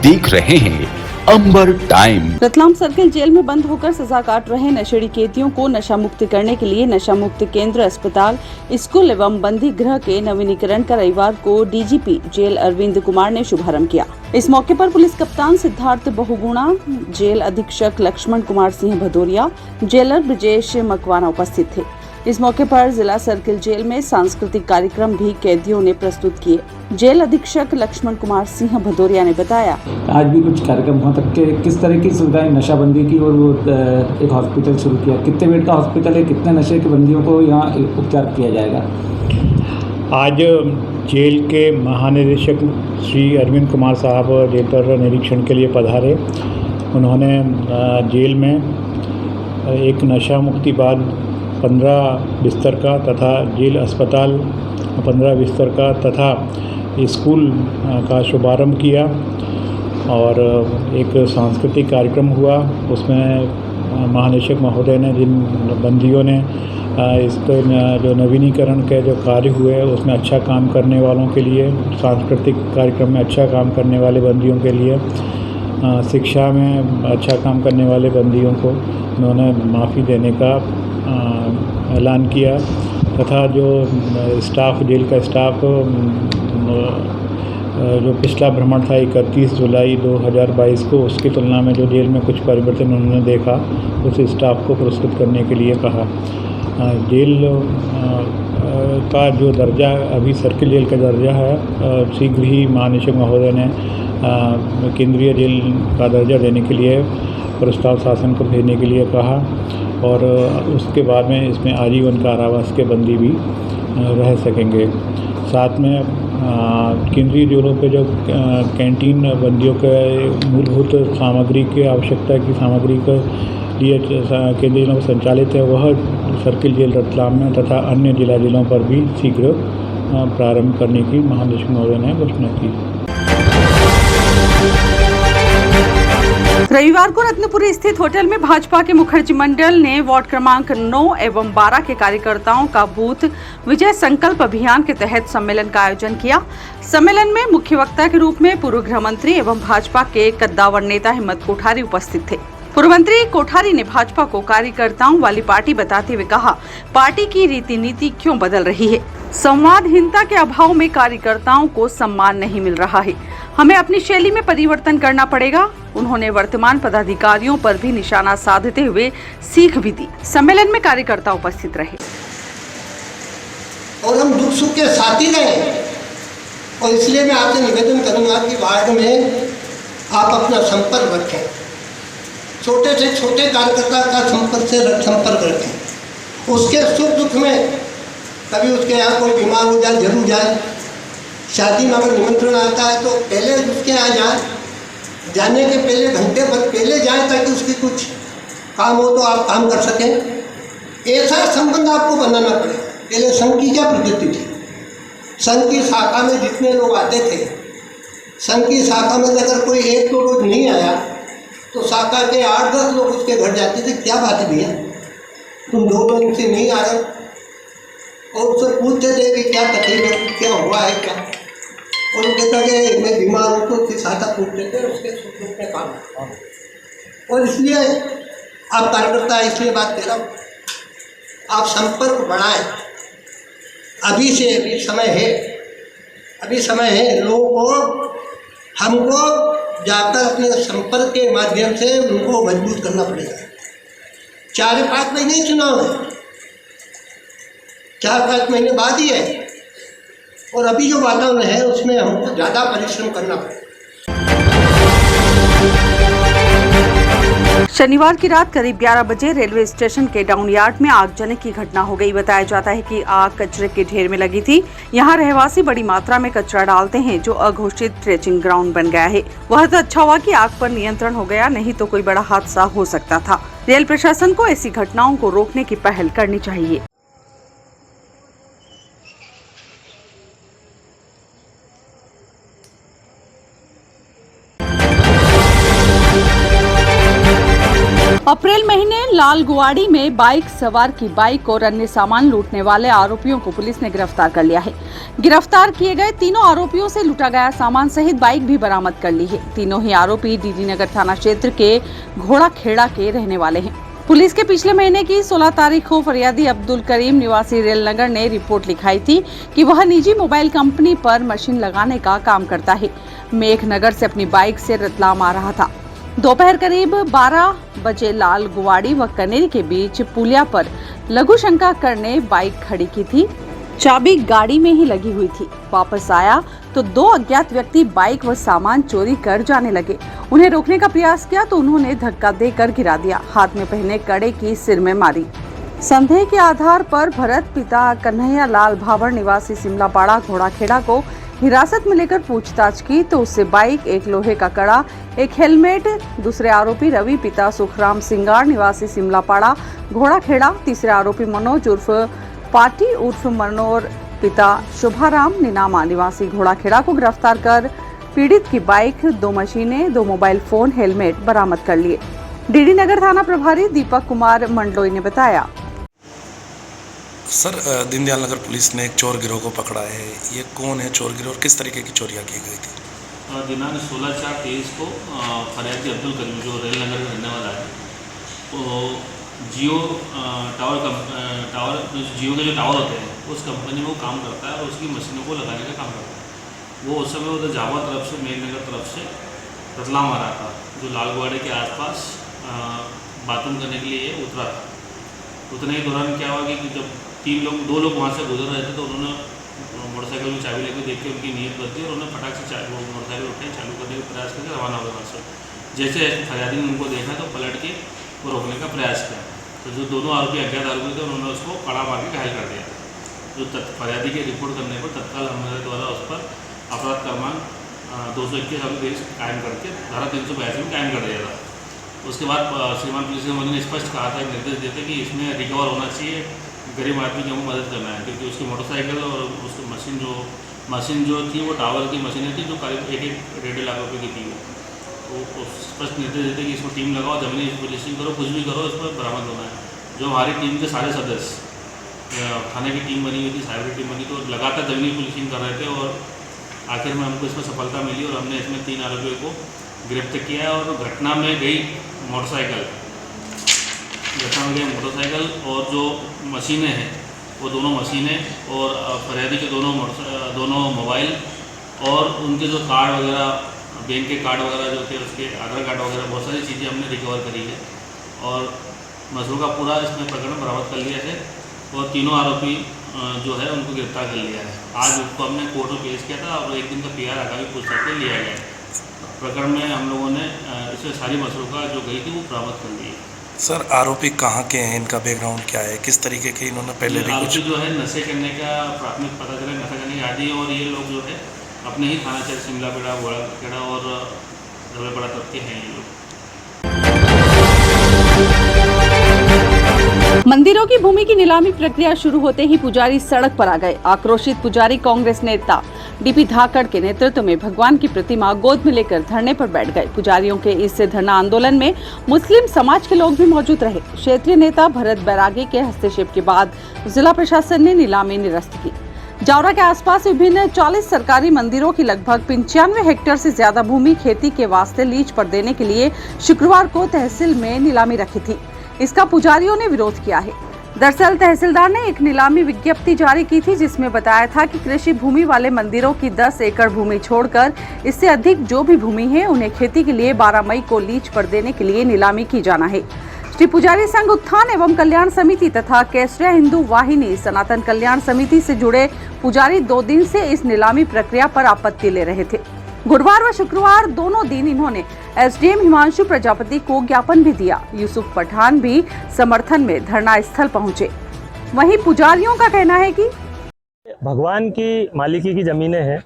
देख रहे हैं अंबर टाइम। रतलाम सर्किल जेल में बंद होकर सजा काट रहे नशेड़ी कैदियों को नशा मुक्त करने के लिए नशा मुक्त केंद्र, अस्पताल, स्कूल एवं बंदी गृह के नवीनीकरण का रविवार को डीजीपी जेल अरविंद कुमार ने शुभारंभ किया। इस मौके पर पुलिस कप्तान सिद्धार्थ बहुगुणा, जेल अधीक्षक लक्ष्मण कुमार सिंह भदौरिया, जेलर ब्रजेश मकवाना उपस्थित थे। इस मौके पर जिला सर्किल जेल में सांस्कृतिक कार्यक्रम भी कैदियों ने प्रस्तुत किए। जेल अधीक्षक लक्ष्मण कुमार सिंह भदौरिया ने बताया, आज भी कुछ कार्यक्रम वहाँ तक के किस तरह की सुविधाएं नशाबंदी की और वो एक हॉस्पिटल शुरू किया। कितने बेड का हॉस्पिटल है, कितने नशे के बंदियों को यहाँ उपचार किया जाएगा। आज जेल के महानिदेशक श्री अरविंद कुमार साहब जेल पर निरीक्षण के लिए पधारे। उन्होंने जेल में एक नशा मुक्ति बाद 15 बिस्तर का तथा जेल अस्पताल 15 बिस्तर का तथा स्कूल का शुभारंभ किया और एक सांस्कृतिक कार्यक्रम हुआ। उसमें महानिदेशक महोदय ने जिन बंदियों ने इसके जो नवीनीकरण के जो कार्य हुए उसमें अच्छा काम करने वालों के लिए, सांस्कृतिक कार्यक्रम में अच्छा काम करने वाले बंदियों के लिए, शिक्षा में अच्छा काम करने वाले बंदियों को उन्होंने माफ़ी देने का ऐलान किया तथा जो स्टाफ, जेल का स्टाफ जो पिछला भ्रमण था 31 जुलाई 2022 को, उसकी तुलना में जो जेल में कुछ परिवर्तन उन्होंने देखा, उस स्टाफ को पुरस्कृत करने के लिए कहा। जेल का जो दर्जा अभी सर्किल जेल का दर्जा है, शीघ्र ही महानिदेशक महोदय ने केंद्रीय जेल का दर्जा देने के लिए प्रस्ताव शासन को भेजने के लिए कहा और उसके बाद में इसमें आजीवन कारावास के बंदी भी रह सकेंगे। साथ में केंद्रीय जेलों पे जो कैंटीन बंदियों के मूलभूत सामग्री की आवश्यकता की सामग्री के लिए केंद्रीय जेलों में संचालित है, वह सर्किल जेल रतलाम में तथा अन्य जिला जेलों पर भी शीघ्र प्रारंभ करने की महानिदेशक महोदय ने घोषणा की। रविवार को रत्नपुरी स्थित होटल में भाजपा के मुखर्जी मंडल ने वार्ड क्रमांक 9 एवं 12 के कार्यकर्ताओं का बूथ विजय संकल्प अभियान के तहत सम्मेलन का आयोजन किया। सम्मेलन में मुख्य वक्ता के रूप में पूर्व गृह मंत्री एवं भाजपा के कद्दावर नेता हिम्मत कोठारी उपस्थित थे। पूर्व मंत्री कोठारी ने भाजपा को कार्यकर्ताओं वाली पार्टी बताते हुए कहा, पार्टी की रीति नीति क्यों बदल रही है। संवादहीनता के अभाव में कार्यकर्ताओं को सम्मान नहीं मिल रहा है, हमें अपनी शैली में परिवर्तन करना पड़ेगा। उन्होंने वर्तमान पदाधिकारियों पर भी निशाना साधते हुए सीख भी दी। सम्मेलन में कार्यकर्ता उपस्थित रहे और हम दुख सुख के साथी रहे और इसलिए मैं आपसे निवेदन करूंगा कि वार्ड में आप अपना संपर्क रखें, छोटे से छोटे कार्यकर्ता का संपर्क रखें। उसके सुख दुख में कभी उसके यहाँ कोई बीमार हो जाए, जरूर जाए। शादी में अगर निमंत्रण आता है तो पहले उसके यहाँ जाए, जाने के पहले घंटे भर पहले जाए ताकि उसकी कुछ काम हो तो आप काम कर सकें। ऐसा संबंध आपको बनाना पड़ेगा। पहले संघ की क्या प्रकृति थी, संघ की शाखा में जितने लोग आते थे, संघ की शाखा में अगर कोई एक दो रोज नहीं आया तो शाखा के 8-10 लोग उसके घर जाते थे, क्या बात है भैया, तुम 2 दिन से नहीं आ रहे, और उससे पूछते थे कि क्या तकलीफ है, क्या हुआ है क्या, और वो कहता कि मैं बीमार हूँ, तो उसकी सहायता पूछते थे, उसके सुख दुख में काम। और इसलिए आप कार्यकर्ता, इसलिए बात कह रहा हूँ, आप संपर्क बढ़ाएं। अभी से अभी समय है, लोगों को हमको जाकर अपने संपर्क के माध्यम से उनको मजबूत करना पड़ेगा। 4-5 महीने ही चुनाव है, 4-5 महीने बाद ही है, और अभी जो वातावरण है उसमें हमको ज़्यादा परिश्रम करना पड़ेगा। शनिवार की रात करीब 11 बजे रेलवे स्टेशन के डाउन यार्ड में आगजनी की घटना हो गई। बताया जाता है कि आग कचरे के ढेर में लगी थी। यहाँ रहवासी बड़ी मात्रा में कचरा डालते हैं, जो अघोषित ट्रेचिंग ग्राउंड बन गया है। वह तो अच्छा हुआ कि आग पर नियंत्रण हो गया, नहीं तो कोई बड़ा हादसा हो सकता था। रेल प्रशासन को ऐसी घटनाओं को रोकने की पहल करनी चाहिए। अप्रैल महीने लालगुवाड़ी में बाइक सवार की बाइक और अन्य सामान लूटने वाले आरोपियों को पुलिस ने गिरफ्तार कर लिया है। गिरफ्तार किए गए तीनों आरोपियों से लूटा गया सामान सहित बाइक भी बरामद कर ली है। तीनों ही आरोपी डीडी नगर थाना क्षेत्र के घोड़ाखेड़ा के रहने वाले हैं। पुलिस के पिछले महीने की 16 तारीख को फरियादी अब्दुल करीम निवासी रेलनगर ने रिपोर्ट लिखाई थी कि वह निजी मोबाइल कंपनी पर मशीन लगाने का काम करता है। मेघनगर से अपनी बाइक से रतलाम आ रहा था। दोपहर करीब 12 बजे लालगुवाड़ी व कनेरी के बीच पुलिया पर लघु शंका करने बाइक खड़ी की थी। चाबी गाड़ी में ही लगी हुई थी। वापस आया तो दो अज्ञात व्यक्ति बाइक व सामान चोरी कर जाने लगे। उन्हें रोकने का प्रयास किया तो उन्होंने धक्का देकर गिरा दिया। हाथ में पहने कड़े की सिर में मारी। संदेह के आधार पर भरत पिता कन्हैया लाल भावर निवासी सिमलापाड़ा घोड़ाखेड़ा को हिरासत में लेकर पूछताछ की तो उससे बाइक, एक लोहे का कड़ा, एक हेलमेट, दूसरे आरोपी रवि पिता सुखराम सिंगार निवासी सिमलापाड़ा घोड़ाखेड़ा, तीसरे आरोपी मनोज उर्फ पाटी उर्फ मनोर पिता शुभाराम निनामा निवासी घोड़ाखेड़ा को गिरफ्तार कर पीड़ित की बाइक, 2 मशीनें, 2 मोबाइल फोन, हेलमेट बरामद कर लिए। डीडी नगर थाना प्रभारी दीपक कुमार मंडलोई ने बताया। सर, दीनदयाल नगर पुलिस ने एक चोर गिरोह को पकड़ा है। ये कौन है चोर गिरोह और किस तरीके की चोरियां की गई थी? दिनांक 16/4/23 को फरियादी अब्दुल करीम जो रेलनगर में रहने वाला है, वो जियो टावर जियो के जो टावर होते हैं उस कंपनी में वो काम करता है और उसकी मशीनों को लगाने का काम करता है। वो उस समय उधर जावा तरफ से, मेघनगर तरफ से रतलाम आ रहा था, जो लालगुवाड़ी के आसपास बाथरूम करने के लिए उतरा था। उतने ही दौरान क्या हुआ कि जब 2 लोग वहाँ से गुजर रहे थे तो उन्होंने मोटरसाइकिल में चाबी लेकर देख के उनकी नीयत बदली और उन्होंने फटाक से मोटरसाइकिल उठाई, चालू करने का प्रयास करके रवाना हो गए वहाँ से। जैसे फरियादी ने उनको देखा तो पलट के वो रोकने का प्रयास किया तो जो दोनों आरोपी अज्ञात आरोपी थे उन्होंने उसको कड़ा मार के घायल कर दिया। जो फरियादी की रिपोर्ट करने पर तत्काल हमारे द्वारा उस पर अपराध क्रमांक 221 कायम करके धारा 382 में कायम कर दिया था। उसके बाद श्रीमान पुलिस मंत्री ने स्पष्ट कहा था, निर्देश देते कि इसमें रिकवर होना चाहिए, गरीब आदमी की हमको मदद करना है, क्योंकि उसकी मोटरसाइकिल और उसकी मशीन जो थी वो टावर की मशीनें थी जो करीब 1-1.5 लाख रुपए की थी। वो स्पष्ट निर्देश देते कि इसमें टीम लगाओ, जमीनी पुलिसिंग करो, कुछ भी करो, इस पर बरामद होना है। जो हमारी टीम के सारे सदस्य थाने की टीम बनी हुई थी, साइबर टीम बनी, तो लगातार जमीनी पुलिसिंग कर रहे थे और आखिर में हमको इसमें सफलता मिली और हमने इसमें 3 आरोपियों को गिरफ्तार किया है। और घटना में गई मोटरसाइकिल और जो मशीनें हैं वो दोनों मशीनें और फरियादी के दोनों मोबाइल और उनके जो कार्ड वगैरह, बैंक के कार्ड वगैरह जो थे, उसके आधार कार्ड वगैरह, बहुत सारी चीज़ें हमने रिकवर करी है और मसरूं का पूरा इसमें प्रकरण बरामद कर लिया है और तीनों आरोपी जो है उनको गिरफ्तार कर लिया है। आज उसको हमने कोर्ट में पेश किया था और 1 दिन का PR आगामी पूछताछ के लिया गया। प्रकरण में हम लोगों ने इसमें सारी मसरूका जो गई थी वो बरामद कर ली है। सर, आरोपी कहाँ के हैं? इनका बैकग्राउंड क्या है? किस तरीके के इन्होंने पहले भी कुछ जो है नशे करने का प्राथमिक पता चला, नशा करने की आदि है और ये लोग जो है अपने ही थाना क्षेत्र सिमलापाड़ा, घोड़ाखेड़ा और रवेपाड़ा तक के हैं ये लोग। मंदिरों की भूमि की नीलामी प्रक्रिया शुरू होते ही पुजारी सड़क पर आ गए। आक्रोशित पुजारी कांग्रेस नेता डीपी धाकड़ के नेतृत्व में भगवान की प्रतिमा गोद में लेकर धरने पर बैठ गए। पुजारियों के इस धरना आंदोलन में मुस्लिम समाज के लोग भी मौजूद रहे। क्षेत्रीय नेता भरत बैरागी के हस्तक्षेप के बाद जिला प्रशासन ने नीलामी निरस्त की। जावरा के आसपास विभिन्न 40 सरकारी मंदिरों की लगभग 95 हेक्टेयर से ज्यादा भूमि खेती के वास्ते लीज पर देने के लिए शुक्रवार को तहसील में नीलामी रखी थी। इसका पुजारियों ने विरोध किया है। दरअसल तहसीलदार ने एक नीलामी विज्ञप्ति जारी की थी जिसमें बताया था कि कृषि भूमि वाले मंदिरों की 10 एकड़ भूमि छोड़कर इससे अधिक जो भी भूमि है उन्हें खेती के लिए 12 मई को लीज पर देने के लिए नीलामी की जाना है। श्री पुजारी संघ उत्थान एवं कल्याण समिति तथा केसरिया हिंदू वाहिनी सनातन कल्याण समिति से जुड़े पुजारी 2 दिन से इस नीलामी प्रक्रिया पर आपत्ति ले रहे थे। गुरुवार व शुक्रवार दोनों दिन इन्होंने एसडीएम हिमांशु प्रजापति को ज्ञापन भी दिया। यूसुफ पठान भी समर्थन में धरना स्थल पहुंचे। वहीं पुजारियों का कहना है कि भगवान की मालिकी की जमीनें हैं।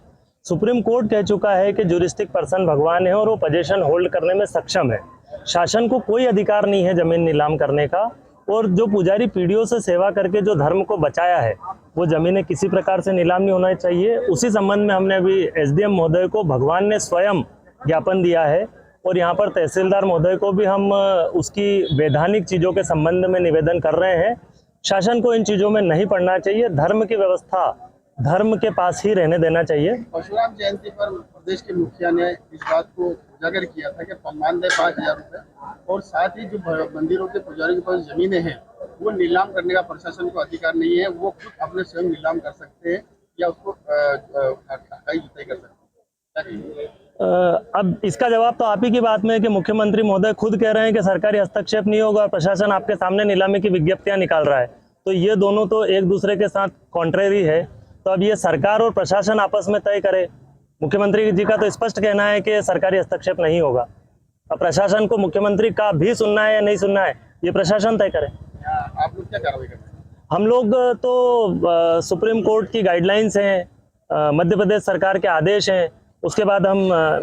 सुप्रीम कोर्ट कह चुका है कि ज्यूरिस्टिक पर्सन भगवान है और वो पोजीशन होल्ड करने में सक्षम है। शासन को कोई अधिकार नहीं है जमीन नीलाम करने का। और जो पुजारी पीढ़ियों से सेवा करके जो धर्म को बचाया है वो जमीनें किसी प्रकार से नीलाम नहीं होना चाहिए। उसी संबंध में हमने अभी एसडीएम महोदय को भगवान ने स्वयं ज्ञापन दिया है और यहाँ पर तहसीलदार महोदय को भी हम उसकी वैधानिक चीज़ों के संबंध में निवेदन कर रहे हैं। शासन को इन चीज़ों में नहीं पड़ना चाहिए, धर्म की व्यवस्था धर्म के पास ही रहने देना चाहिए। परशुराम जयंती पर प्रदेश के मुखिया ने इस बात को उजागर किया था कि मानदेय 5,000 रुपये और साथ ही जो मंदिरों के पुजारी के पास जमीनें हैं वो नीलाम करने का प्रशासन को अधिकार नहीं है, वो खुद अपने स्वयं नीलाम कर सकते हैं या उसको हटाई जुताई कर सकते हैं। अब इसका जवाब तो आप ही की बात में है कि मुख्यमंत्री महोदय खुद कह रहे हैं कि सरकारी हस्तक्षेप नहीं होगा, प्रशासन आपके सामने नीलामी की विज्ञप्तियां निकाल रहा है, तो ये दोनों तो एक दूसरे के साथ कॉन्ट्रेरी है। तो अब ये सरकार और प्रशासन आपस में तय करे। मुख्यमंत्री जी का तो स्पष्ट कहना है कि सरकारी हस्तक्षेप नहीं होगा। अब प्रशासन को मुख्यमंत्री का भी सुनना है या नहीं सुनना है, ये प्रशासन तय करे। आप लोग क्या कार्रवाई कर रहे हैं? हम लोग तो सुप्रीम कोर्ट की गाइडलाइंस हैं, मध्य प्रदेश सरकार के आदेश हैं, उसके बाद हम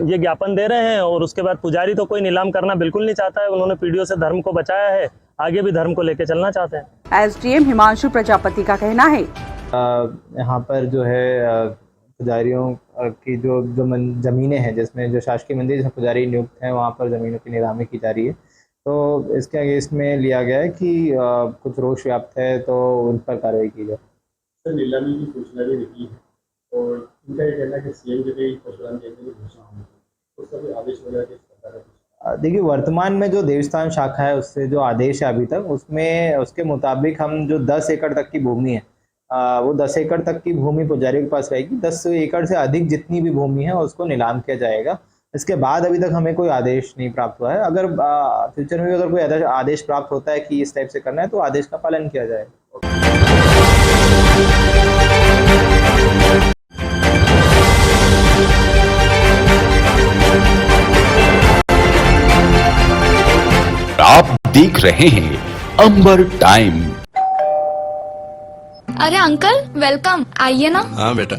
ये ज्ञापन दे रहे हैं। और उसके बाद पुजारी तो कोई नीलाम करना बिल्कुल नहीं चाहता है, उन्होंने पीडीओ से धर्म को बचाया है, आगे भी धर्म को लेकर चलना चाहते हैं। एसडीएम हिमांशु प्रजापति का कहना है, यहाँ पर जो है पुजारियों की जो ज़मीनें हैं जिसमें जो शासकीय मंदिर जिसमें पुजारी नियुक्त हैं वहाँ पर ज़मीनों की नीलामी की जा रही है। तो इसके अगेंस्ट में लिया गया है कि कुछ रोष व्याप्त है तो उन पर कार्रवाई की जाए। सर, नीलामी की सूचना भी निकली है और इनका ये कहना है कि सीएम जब परशुराम जयंती की घोषणा होगी तो उसका भी आदेश वगैरह के सरकार। देखिए, वर्तमान में जो देवस्थान शाखा है उससे जो आदेश है अभी तक उसमें उसके मुताबिक हम जो 10 एकड़ तक की भूमि है वो 10 एकड़ तक की भूमि पुजारी के पास रहेगी। 10 एकड़ से अधिक जितनी भी भूमि है उसको नीलाम किया जाएगा। इसके बाद अभी तक हमें कोई आदेश नहीं प्राप्त हुआ है। अगर फ्यूचर में भी अगर कोई आदेश प्राप्त होता है कि इस टाइप से करना है तो आदेश का पालन किया जाएगा। आप देख रहे हैं अंबर टाइम। अरे अंकल, वेलकम। आइए ना। हाँ बेटा।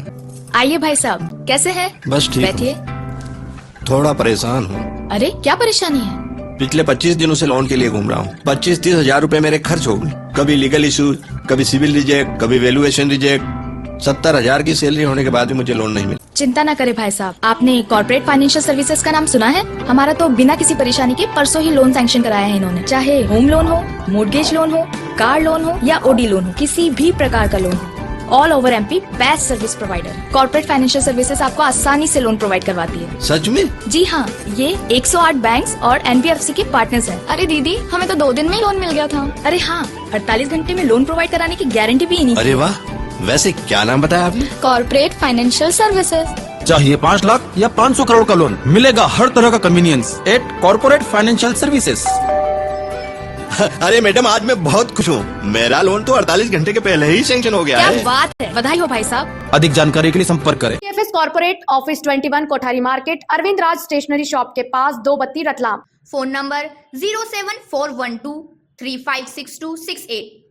आइए भाई साहब, कैसे हैं? बस ठीक। बैठिए। थोड़ा परेशान हूँ। अरे क्या परेशानी है? पिछले 25 दिनों से लोन के लिए घूम रहा हूँ। 25-30 हजार रुपए मेरे खर्च हो गए। कभी लीगल इशू, कभी सिविल रिजेक्ट, कभी वैल्यूएशन रिजेक्ट। 70,000 की सैलरी होने के बाद भी मुझे लोन नहीं मिला। चिंता न करें भाई साहब, आपने कॉर्पोरेट फाइनेंशियल सर्विसेज का नाम सुना है? हमारा तो बिना किसी परेशानी के परसों ही लोन सैंक्शन कराया है इन्होंने। चाहे होम लोन हो, मोर्गेज लोन हो, कार लोन हो या ओडी लोन हो, किसी भी प्रकार का लोन हो, all over MP best service provider. Corporate financial services आपको आसानी से लोन प्रोवाइड करवाती है। सच में? जी हाँ, ये 108 बैंक्स और एनबीएफसी के पार्टनर्स हैं। अरे दीदी, हमें तो 2 दिन में ही लोन मिल गया था। अरे हाँ, 48 घंटे में लोन प्रोवाइड कराने की गारंटी भी नहीं। अरे वाह, वैसे क्या नाम बताया आपने? Corporate financial services. चाहिए 5 लाख या 500 करोड़ का लोन, मिलेगा हर तरह का convenience at corporate financial services. अरे मैडम, आज मैं बहुत खुश हूँ। मेरा लोन तो 48 घंटे के पहले ही सैंक्शन हो गया है। क्या बात है, बधाई हो भाई साहब। अधिक जानकारी के लिए संपर्क करें। FS corporate office 21 Kothari market, Arvind Raj stationery shop के पास, 232 रतलाम। Phone number 07412356268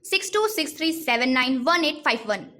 6263791851।